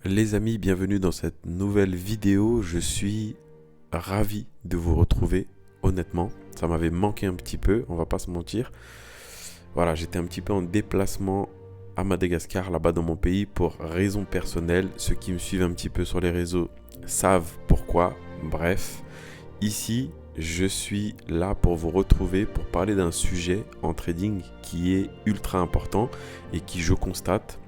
Les amis, bienvenue dans cette nouvelle vidéo. Je suis ravi de vous retrouver. Honnêtement, ça m'avait manqué un petit peu, on va pas se mentir. Voilà, j'étais un petit peu en déplacement à Madagascar, là-bas dans mon pays, pour raisons personnelles. Ceux qui me suivent un petit peu sur les réseaux savent pourquoi. Bref, ici, je suis là pour vous retrouver, pour parler d'un sujet en trading qui est ultra important et qui, je constate,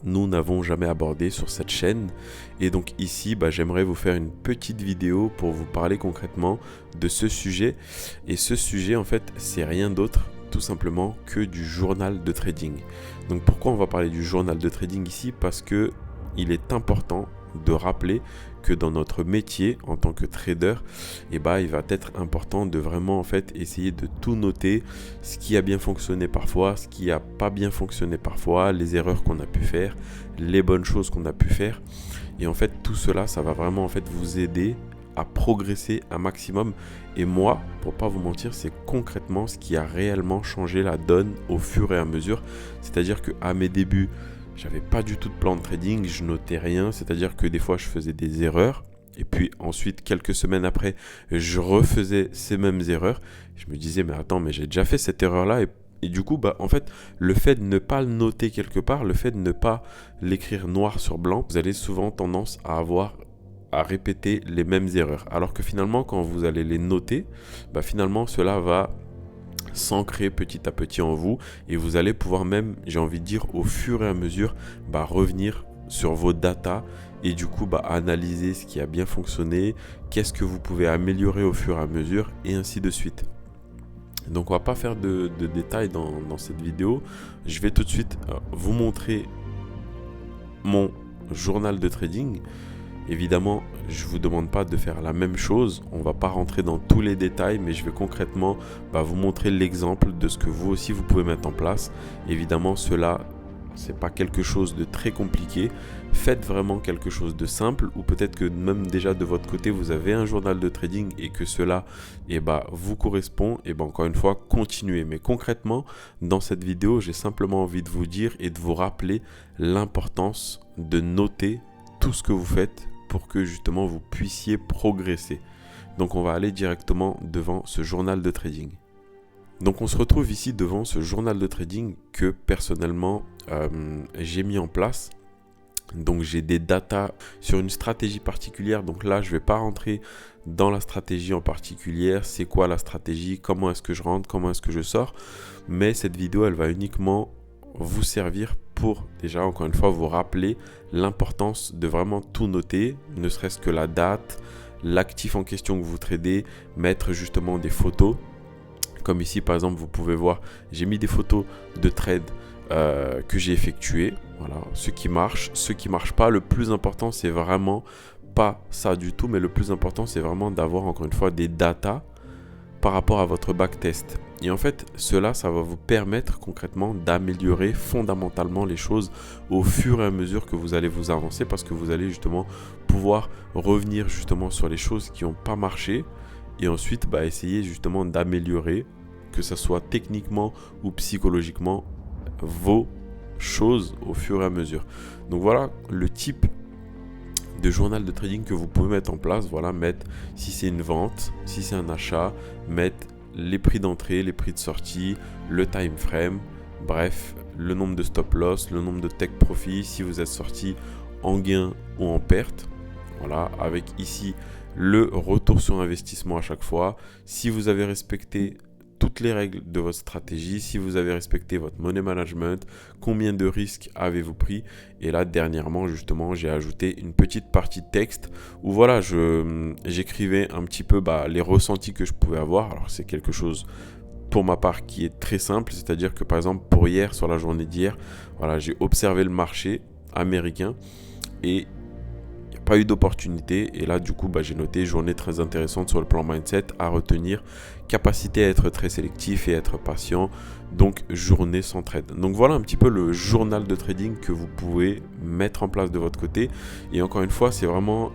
nous n'avons jamais abordé sur cette chaîne. Et donc ici, j'aimerais vous faire une petite vidéo pour vous parler concrètement de ce sujet. Et ce sujet, en fait, c'est rien d'autre tout simplement que du journal de trading. Donc pourquoi on va parler du journal de trading ici? Parce que il est important de rappeler que dans notre métier en tant que trader, il va être important de vraiment essayer de tout noter, ce qui a bien fonctionné parfois, ce qui n'a pas bien fonctionné parfois, les erreurs qu'on a pu faire, les bonnes choses qu'on a pu faire. Et en fait, tout cela, ça va vraiment vous aider à progresser un maximum. Et moi, pour pas vous mentir, c'est concrètement ce qui a réellement changé la donne au fur et à mesure. C'est-à-dire qu'à mes débuts, j'avais pas du tout de plan de trading, je notais rien, c'est-à-dire que des fois je faisais des erreurs et puis ensuite quelques semaines après, je refaisais ces mêmes erreurs. Je me disais mais attends, mais j'ai déjà fait cette erreur-là et du coup le fait de ne pas le noter quelque part, le fait de ne pas l'écrire noir sur blanc, vous avez souvent tendance à répéter les mêmes erreurs. Alors que finalement quand vous allez les noter, finalement cela va s'ancrer petit à petit en vous et vous allez pouvoir même, j'ai envie de dire, au fur et à mesure, revenir sur vos datas et du coup analyser ce qui a bien fonctionné, qu'est-ce que vous pouvez améliorer au fur et à mesure et ainsi de suite. Donc on va pas faire de détails dans cette vidéo. Je vais tout de suite vous montrer mon journal de trading. Évidemment, je ne vous demande pas de faire la même chose, on ne va pas rentrer dans tous les détails, mais je vais concrètement vous montrer l'exemple de ce que vous aussi vous pouvez mettre en place. Évidemment, cela, ce n'est pas quelque chose de très compliqué. Faites vraiment quelque chose de simple, ou peut-être que même déjà de votre côté, vous avez un journal de trading et que cela vous correspond, et encore une fois, continuez. Mais concrètement, dans cette vidéo, j'ai simplement envie de vous dire et de vous rappeler l'importance de noter tout ce que vous faites pour que justement vous puissiez progresser. Donc on va aller directement devant ce journal de trading. Donc on se retrouve ici devant ce journal de trading que personnellement j'ai mis en place. Donc j'ai des datas sur une stratégie particulière. Donc là je ne vais pas rentrer dans la stratégie en particulier. C'est quoi la stratégie? Comment est-ce que je rentre? Comment est-ce que je sors? Mais cette vidéo elle va uniquement vous servir pour déjà encore une fois vous rappeler l'importance de vraiment tout noter, ne serait-ce que la date, l'actif en question que vous tradez, mettre justement des photos. Comme ici par exemple vous pouvez voir, j'ai mis des photos de trades que j'ai effectuées. Voilà, ce qui marche, ce qui marche pas. Le plus important c'est vraiment pas ça du tout, mais le plus important c'est vraiment d'avoir encore une fois des datas par rapport à votre backtest. Et en fait, cela, ça va vous permettre concrètement d'améliorer fondamentalement les choses au fur et à mesure que vous allez vous avancer, parce que vous allez justement pouvoir revenir justement sur les choses qui n'ont pas marché et ensuite essayer justement d'améliorer, que ce soit techniquement ou psychologiquement, vos choses au fur et à mesure. Donc voilà le type de journal de trading que vous pouvez mettre en place. Voilà, mettre si c'est une vente, si c'est un achat, mettre les prix d'entrée, les prix de sortie, le time frame, bref, le nombre de stop loss, le nombre de take profit, si vous êtes sorti en gain ou en perte. Voilà, avec ici le retour sur investissement à chaque fois. Si vous avez respecté toutes les règles de votre stratégie, si vous avez respecté votre money management, combien de risques avez-vous pris? Et là, dernièrement, justement, j'ai ajouté une petite partie de texte où voilà, j'écrivais un petit peu les ressentis que je pouvais avoir. Alors, c'est quelque chose pour ma part qui est très simple, c'est-à-dire que par exemple, pour hier, sur la journée d'hier, voilà, j'ai observé le marché américain et pas eu d'opportunité et là du coup j'ai noté journée très intéressante sur le plan mindset à retenir, capacité à être très sélectif et être patient, donc journée sans trade. Donc voilà un petit peu le journal de trading que vous pouvez mettre en place de votre côté et encore une fois c'est vraiment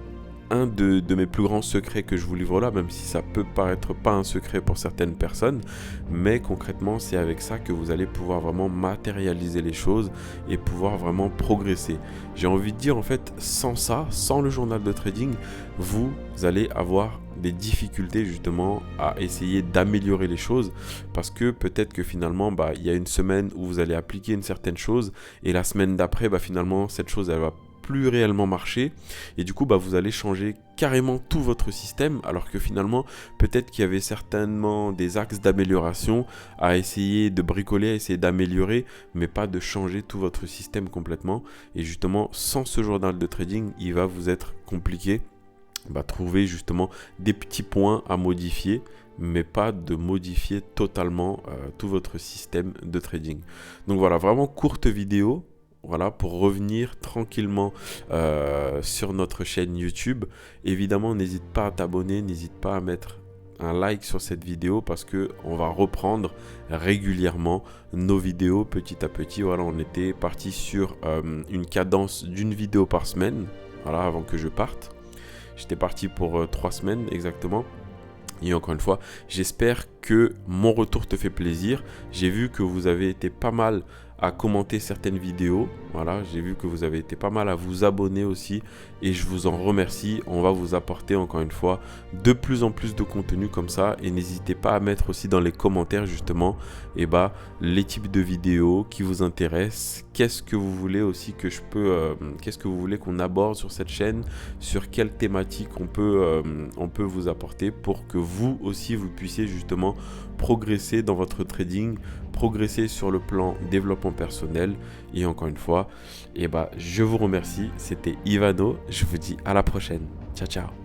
un de mes plus grands secrets que je vous livre là, même si ça peut paraître pas un secret pour certaines personnes, mais concrètement c'est avec ça que vous allez pouvoir vraiment matérialiser les choses et pouvoir vraiment progresser. J'ai envie de dire en fait, sans ça, sans le journal de trading, vous allez avoir des difficultés justement à essayer d'améliorer les choses, parce que peut-être que finalement il y a une semaine où vous allez appliquer une certaine chose et la semaine d'après finalement cette chose elle va plus réellement marcher et du coup vous allez changer carrément tout votre système, alors que finalement peut-être qu'il y avait certainement des axes d'amélioration à essayer de bricoler, à essayer d'améliorer, mais pas de changer tout votre système complètement. Et justement sans ce journal de trading il va vous être compliqué trouver justement des petits points à modifier, mais pas de modifier totalement tout votre système de trading. Donc voilà, vraiment courte vidéo. Voilà, pour revenir tranquillement sur notre chaîne YouTube. Évidemment, n'hésite pas à t'abonner, n'hésite pas à mettre un like sur cette vidéo, parce que on va reprendre régulièrement nos vidéos petit à petit. Voilà, on était parti sur une cadence d'une vidéo par semaine, voilà, avant que je parte. J'étais parti pour 3 semaines exactement. Et encore une fois, j'espère que mon retour te fait plaisir. J'ai vu que vous avez été pas mal à commenter certaines vidéos. Voilà, j'ai vu que vous avez été pas mal à vous abonner aussi. Et je vous en remercie. On va vous apporter encore une fois de plus en plus de contenu comme ça. Et n'hésitez pas à mettre aussi dans les commentaires justement les types de vidéos qui vous intéressent. Qu'est-ce que vous voulez aussi que je peux... qu'est-ce que vous voulez qu'on aborde sur cette chaîne? Sur quelle thématique on peut vous apporter pour que vous aussi vous puissiez justement progresser dans votre trading, progresser sur le plan développement personnel. Et encore une fois, je vous remercie. C'était Ivano. Je vous dis à la prochaine. Ciao, ciao.